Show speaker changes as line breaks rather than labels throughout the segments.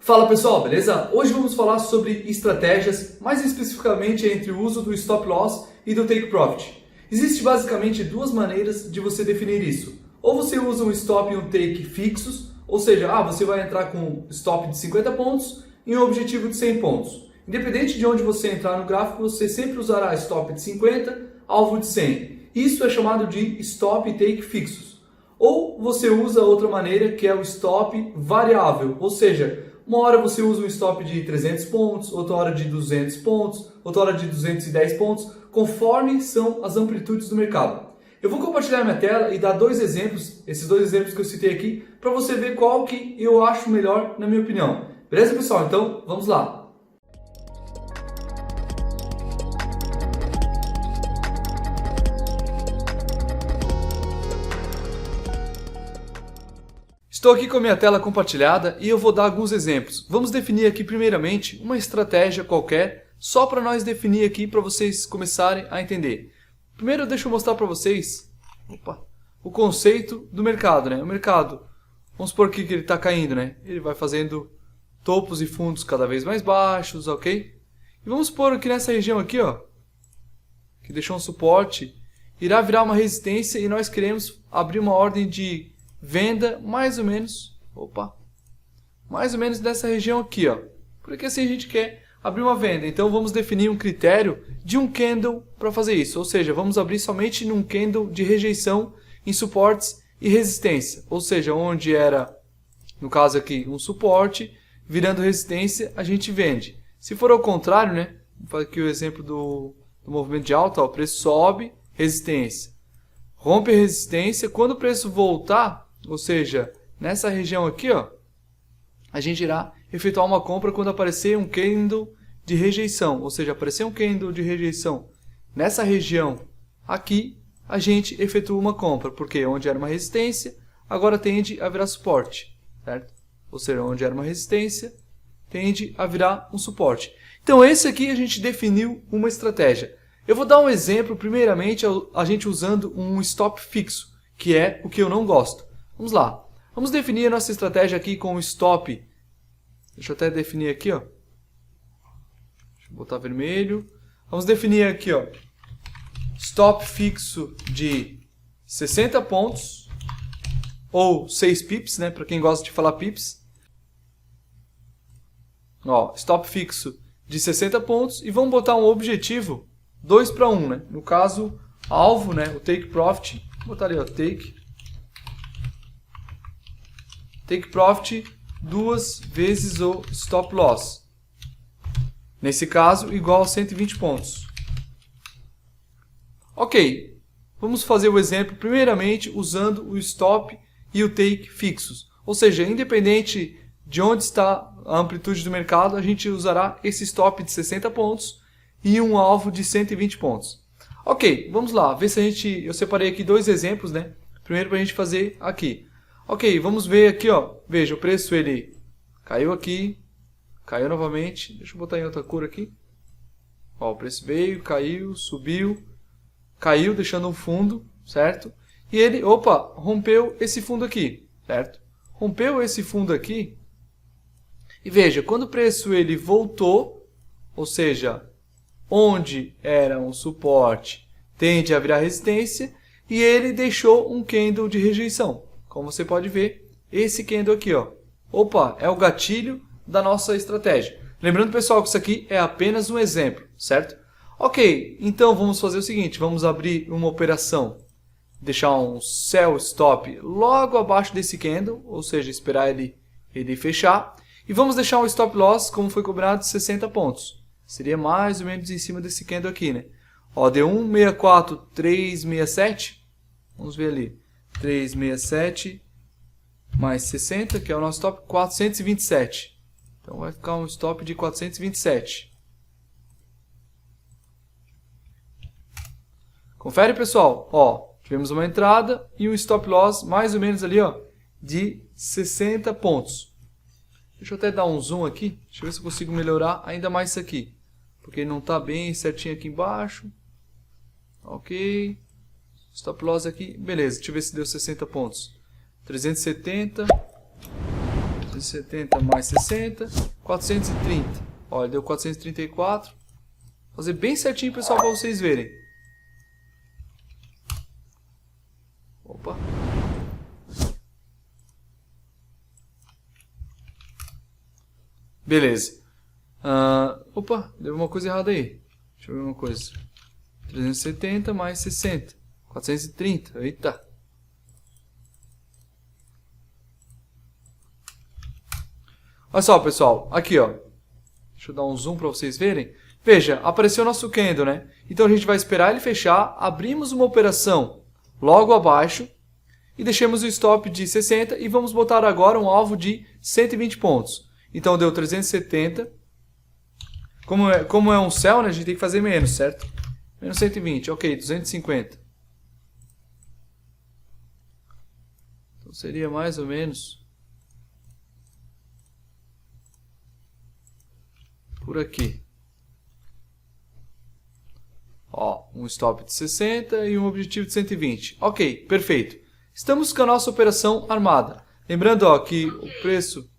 Fala pessoal, beleza? Hoje vamos falar sobre estratégias, mais especificamente entre o uso do Stop Loss e do Take Profit. Existem basicamente duas maneiras de você definir isso. Ou você usa um Stop e um Take fixos, ou seja, você vai entrar com um Stop de 50 pontos e um objetivo de 100 pontos. Independente de onde você entrar no gráfico, você sempre usará Stop de 50, alvo de 100. Isso é chamado de Stop e Take fixos. Ou você usa outra maneira que é o Stop variável, ou seja, uma hora você usa um stop de 300 pontos, outra hora de 200 pontos, outra hora de 210 pontos, conforme são as amplitudes do mercado. Eu vou compartilhar minha tela e dar dois exemplos, esses dois exemplos que eu citei aqui, para você ver qual que eu acho melhor na minha opinião. Beleza, pessoal? Então, vamos lá. Estou aqui com a minha tela compartilhada e eu vou dar alguns exemplos. Vamos definir aqui primeiramente uma estratégia qualquer, só para nós definir aqui para vocês começarem a entender. Primeiro deixa eu mostrar para vocês o conceito do mercado, né? O mercado, vamos supor que ele está caindo, né? Ele vai fazendo topos e fundos cada vez mais baixos, ok? E vamos supor que nessa região aqui, ó, que deixou um suporte, irá virar uma resistência e nós queremos abrir uma ordem de venda mais ou menos nessa região aqui, ó. Porque assim a gente quer abrir uma venda. Então vamos definir um critério de um candle para fazer isso. Ou seja, vamos abrir somente num candle de rejeição em suportes e resistência. Ou seja, onde era, no caso aqui, um suporte, virando resistência, a gente vende. Se for ao contrário, né? Vou fazer aqui o exemplo do movimento de alta, ó, o preço sobe, resistência. Rompe a resistência, quando o preço voltar, ou seja, nessa região aqui, ó, a gente irá efetuar uma compra quando aparecer um candle de rejeição. Ou seja, aparecer um candle de rejeição nessa região aqui, a gente efetua uma compra. Porque onde era uma resistência, agora tende a virar suporte. Certo? Ou seja, onde era uma resistência, tende a virar um suporte. Então esse aqui a gente definiu uma estratégia. Eu vou dar um exemplo, primeiramente, a gente usando um stop fixo, que é o que eu não gosto. Vamos lá. Vamos definir a nossa estratégia aqui com o stop. Deixa eu até definir aqui, ó. Deixa eu botar vermelho. Vamos definir aqui, ó. Stop fixo de 60 pontos. Ou 6 pips, né? Para quem gosta de falar pips. Ó, stop fixo de 60 pontos. E vamos botar um objetivo 2 para 1, né? No caso, alvo, né? O take profit. Vou botar ali, ó. Take profit 2 vezes o stop loss. Nesse caso, igual a 120 pontos. Ok. Vamos fazer o exemplo primeiramente usando o stop e o take fixos. Ou seja, independente de onde está a amplitude do mercado, a gente usará esse stop de 60 pontos e um alvo de 120 pontos. Ok, vamos lá. Ver se eu separei aqui dois exemplos, né? Primeiro para a gente fazer aqui. Ok, vamos ver aqui, ó. Veja, o preço ele caiu aqui, caiu novamente. Deixa eu botar em outra cor aqui. Ó, o preço veio, caiu, subiu, caiu, deixando um fundo, certo? E ele, rompeu esse fundo aqui, certo? Rompeu esse fundo aqui. E veja, quando o preço ele voltou, ou seja, onde era um suporte, tende a virar resistência, e ele deixou um candle de rejeição. Como você pode ver, esse candle aqui, ó. É o gatilho da nossa estratégia. Lembrando, pessoal, que isso aqui é apenas um exemplo, certo? Ok, então vamos fazer o seguinte, vamos abrir uma operação, deixar um sell stop logo abaixo desse candle, ou seja, esperar ele fechar, e vamos deixar um stop loss, como foi cobrado, de 60 pontos. Seria mais ou menos em cima desse candle aqui, né? Ó, deu 164,367, vamos ver ali. 367 mais 60, que é o nosso stop, 427. Então vai ficar um stop de 427. Confere, pessoal. Ó, tivemos uma entrada e um stop loss mais ou menos ali, ó, de 60 pontos. Deixa eu até dar um zoom aqui. Deixa eu ver se eu consigo melhorar ainda mais isso aqui. Porque ele não está bem certinho aqui embaixo. Ok. Stop loss aqui, beleza, deixa eu ver se deu 60 pontos. 370, 370 mais 60, 430. Olha, deu 434. Vou fazer bem certinho, pessoal, para vocês verem. Opa. Beleza. Opa, deu uma coisa errada aí. Deixa eu ver uma coisa. 370 mais 60. 430. Eita. Olha só, pessoal. Aqui, ó. Deixa eu dar um zoom para vocês verem. Veja, apareceu o nosso candle, né? Então a gente vai esperar ele fechar. Abrimos uma operação logo abaixo. E deixamos o stop de 60. E vamos botar agora um alvo de 120 pontos. Então deu 370. Como é um sell, né, a gente tem que fazer menos, certo? Menos 120, ok, 250. Então seria mais ou menos por aqui. Ó, um stop de 60 e um objetivo de 120. Ok, perfeito. Estamos com a nossa operação armada. Lembrando, ó, que o preço...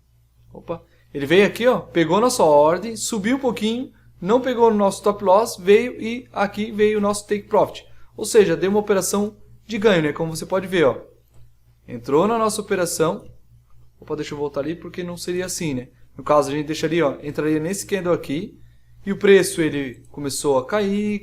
Opa! Ele veio aqui, ó, pegou nossa ordem, subiu um pouquinho, não pegou no nosso stop loss, veio e aqui veio o nosso take profit. Ou seja, deu uma operação de ganho, né? Como você pode ver, ó. Entrou na nossa operação. Opa, deixa eu voltar ali porque não seria assim, né? No caso, a gente deixaria, ó, entraria nesse candle aqui e o preço ele começou a cair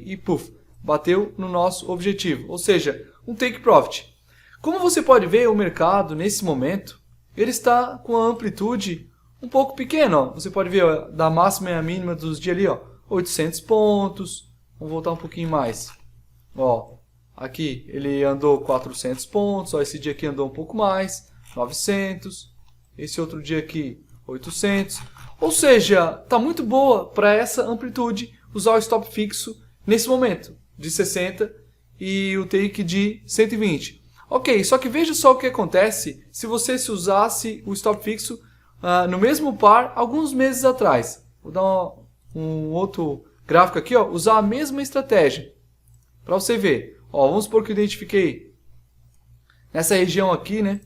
e puf, bateu no nosso objetivo. Ou seja, um take profit. Como você pode ver, o mercado nesse momento ele está com a amplitude um pouco pequena. Ó. Você pode ver, ó, da máxima e a mínima dos dias ali, ó, 800 pontos. Vamos voltar um pouquinho mais. Ó, aqui ele andou 400 pontos. Ó, esse dia aqui andou um pouco mais, 900. Esse outro dia aqui, 800. Ou seja, está muito boa para essa amplitude usar o stop fixo nesse momento, de 60 e o take de 120. Ok, só que veja só o que acontece se você usasse o stop fixo no mesmo par alguns meses atrás. Vou dar um outro gráfico aqui, ó, usar a mesma estratégia para você ver. Ó, vamos supor que eu identifiquei nessa região aqui, né,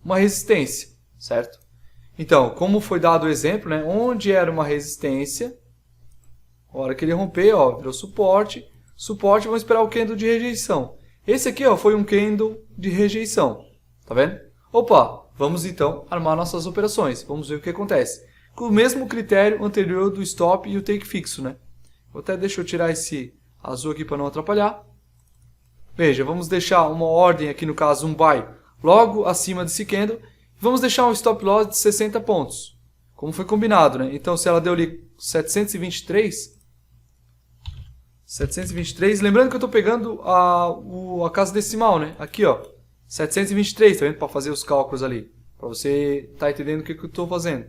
uma resistência, certo? Então, como foi dado o exemplo, né, onde era uma resistência, a hora que ele romper, ó, virou suporte, vamos esperar o candle de rejeição. Esse aqui, ó, foi um candle de rejeição, tá vendo? Opa, vamos então armar nossas operações, vamos ver o que acontece. Com o mesmo critério anterior do stop e o take fixo, né? Deixa eu tirar esse azul aqui para não atrapalhar. Veja, vamos deixar uma ordem aqui, no caso um buy, logo acima desse candle. Vamos deixar um stop loss de 60 pontos, como foi combinado, né? Então, se ela deu ali 723, lembrando que eu estou pegando a casa decimal, né? Aqui, ó, 723, tá vendo? Para fazer os cálculos ali, para você estar entendendo o que eu estou fazendo.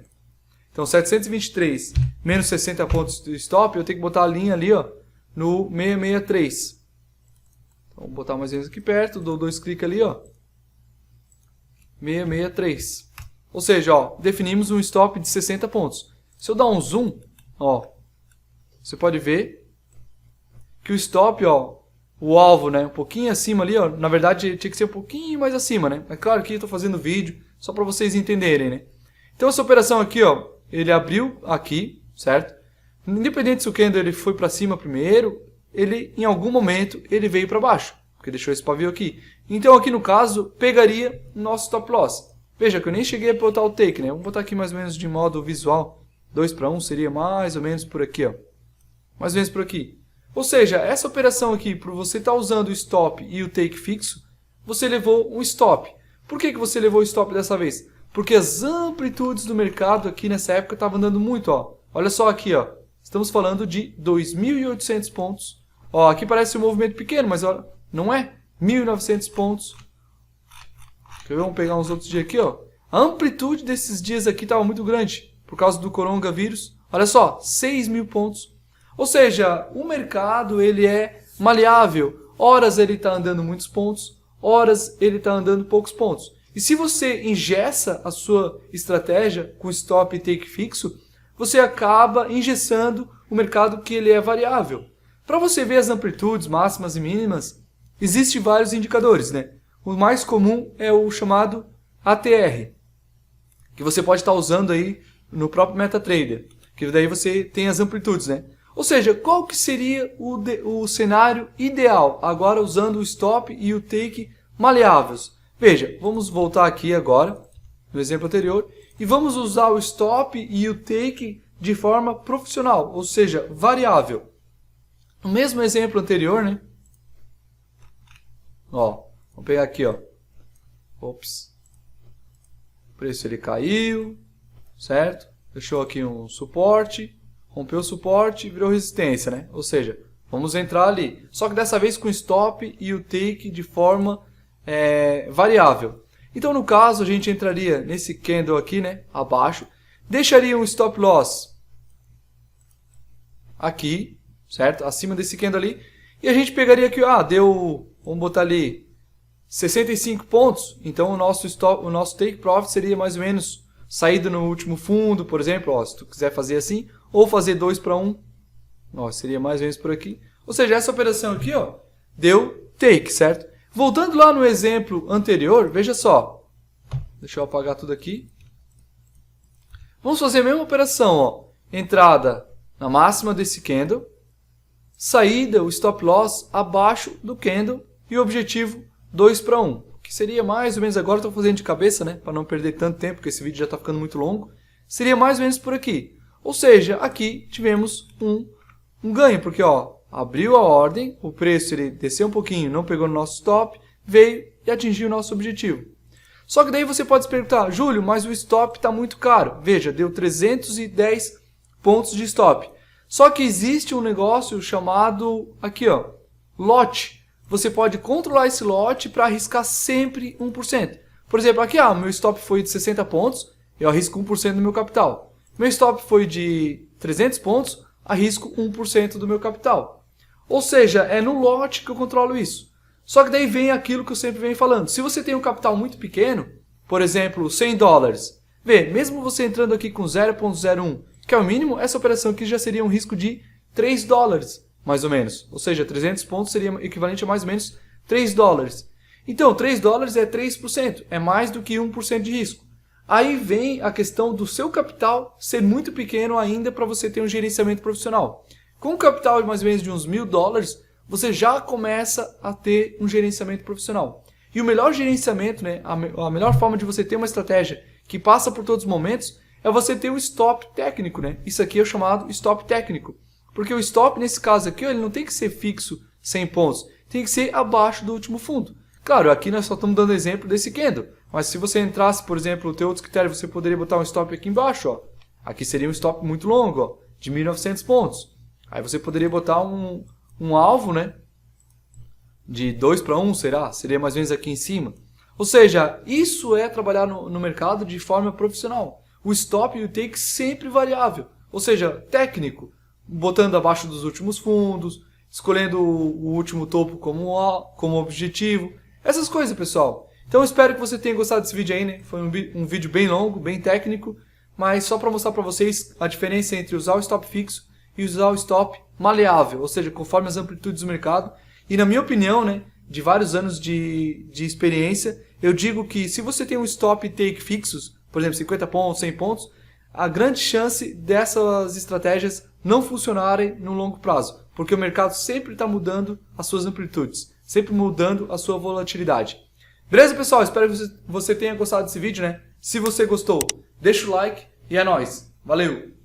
Então, 723 menos 60 pontos do stop, eu tenho que botar a linha ali, ó, no 663. Então, vou botar mais ou menos aqui perto, dou 2 cliques ali, ó. 663. Ou seja, ó, definimos um stop de 60 pontos. Se eu dar um zoom, ó, você pode ver que o stop, ó, o alvo, né, um pouquinho acima ali, ó, na verdade tinha que ser um pouquinho mais acima, né? É claro que eu estou fazendo vídeo só para vocês entenderem, né? Então essa operação aqui, ó, ele abriu aqui, certo? Independente se o candle ele foi para cima primeiro, ele em algum momento ele veio para baixo, porque deixou esse pavio aqui. Então aqui no caso pegaria nosso stop loss. Veja que eu nem cheguei a botar o take, né? Vamos botar aqui mais ou menos de modo visual. 2:1 seria mais ou menos por aqui, ó. Mais ou menos por aqui. Ou seja, essa operação aqui, por você estar usando o stop e o take fixo, você levou um stop. Por que você levou o stop dessa vez? Porque as amplitudes do mercado aqui nessa época estavam andando muito, ó. Olha só aqui, ó. Estamos falando de 2.800 pontos. Ó, aqui parece um movimento pequeno, mas olha, não é. 1.900 pontos. Vamos pegar uns outros dias aqui, ó. A amplitude desses dias aqui estava muito grande por causa do coronavírus. Olha só, 6.000 pontos. Ou seja, o mercado ele é maleável. Horas ele está andando muitos pontos, horas ele está andando poucos pontos. E se você engessa a sua estratégia com stop e take fixo, você acaba engessando o mercado que ele é variável. Para você ver as amplitudes máximas e mínimas, existem vários indicadores, né? O mais comum é o chamado ATR, que você pode estar usando aí no próprio MetaTrader, que daí você tem as amplitudes, né? Ou seja, qual que seria o cenário ideal, agora usando o stop e o take maleáveis? Veja, vamos voltar aqui agora, no exemplo anterior, e vamos usar o stop e o take de forma profissional, ou seja, variável. No mesmo exemplo anterior, né? Ó, vamos pegar aqui, ó. Ops. O preço ele caiu, certo? Deixou aqui um suporte, rompeu o suporte e virou resistência, né? Ou seja, vamos entrar ali. Só que dessa vez com stop e o take de forma variável. Então, no caso, a gente entraria nesse candle aqui, né? Abaixo. Deixaria um stop loss aqui, certo? Acima desse candle ali. E a gente pegaria aqui, deu, vamos botar ali 65 pontos. Então, o nosso take profit seria mais ou menos saída no último fundo, por exemplo, ó, se tu quiser fazer assim, ou fazer 2 para 1, ó, seria mais ou menos por aqui. Ou seja, essa operação aqui, ó, deu take, certo? Voltando lá no exemplo anterior, veja só. Deixa eu apagar tudo aqui. Vamos fazer a mesma operação, ó. Entrada na máxima desse candle, saída, o stop loss abaixo do candle e o objetivo 2 para 1. Que seria mais ou menos, agora estou fazendo de cabeça, né, para não perder tanto tempo, porque esse vídeo já está ficando muito longo. Seria mais ou menos por aqui. Ou seja, aqui tivemos um ganho, porque ó, abriu a ordem, o preço ele desceu um pouquinho, não pegou no nosso stop, veio e atingiu o nosso objetivo. Só que daí você pode se perguntar, Júlio, mas o stop está muito caro. Veja, deu 310 pontos de stop. Só que existe um negócio chamado, aqui ó, lote. Você pode controlar esse lote para arriscar sempre 1%. Por exemplo, aqui meu stop foi de 60 pontos, eu arrisco 1% do meu capital. Meu stop foi de 300 pontos, arrisco 1% do meu capital. Ou seja, é no lote que eu controlo isso. Só que daí vem aquilo que eu sempre venho falando. Se você tem um capital muito pequeno, por exemplo, $100, mesmo você entrando aqui com 0,01, que é o mínimo, essa operação aqui já seria um risco de $3, mais ou menos. Ou seja, 300 pontos seria equivalente a mais ou menos $3. Então, $3 é 3%, é mais do que 1% de risco. Aí vem a questão do seu capital ser muito pequeno ainda para você ter um gerenciamento profissional. Com um capital de mais ou menos de uns $1.000, você já começa a ter um gerenciamento profissional. E o melhor gerenciamento, né, a melhor forma de você ter uma estratégia que passa por todos os momentos, é você ter um stop técnico, né? Isso aqui é o chamado stop técnico. Porque o stop, nesse caso aqui, ele não tem que ser fixo 100 pontos, tem que ser abaixo do último fundo. Claro, aqui nós só estamos dando exemplo desse candle. Mas se você entrasse, por exemplo, o teu outros critérios, você poderia botar um stop aqui embaixo. Ó. Aqui seria um stop muito longo, ó, de 1.900 pontos. Aí você poderia botar um alvo, né, de 2 para 1, seria mais ou menos aqui em cima. Ou seja, isso é trabalhar no mercado de forma profissional. O stop e o take sempre variável. Ou seja, técnico, botando abaixo dos últimos fundos, escolhendo o último topo como objetivo. Essas coisas, pessoal. Então eu espero que você tenha gostado desse vídeo aí, né? Foi um vídeo bem longo, bem técnico, mas só para mostrar para vocês a diferença entre usar o stop fixo e usar o stop maleável, ou seja, conforme as amplitudes do mercado. E na minha opinião, né, de vários anos de experiência, eu digo que se você tem um stop e take fixos, por exemplo, 50 pontos, 100 pontos, a grande chance dessas estratégias não funcionarem no longo prazo, porque o mercado sempre está mudando as suas amplitudes, sempre mudando a sua volatilidade. Beleza, pessoal? Espero que você tenha gostado desse vídeo, né? Se você gostou, deixa o like e é nóis. Valeu!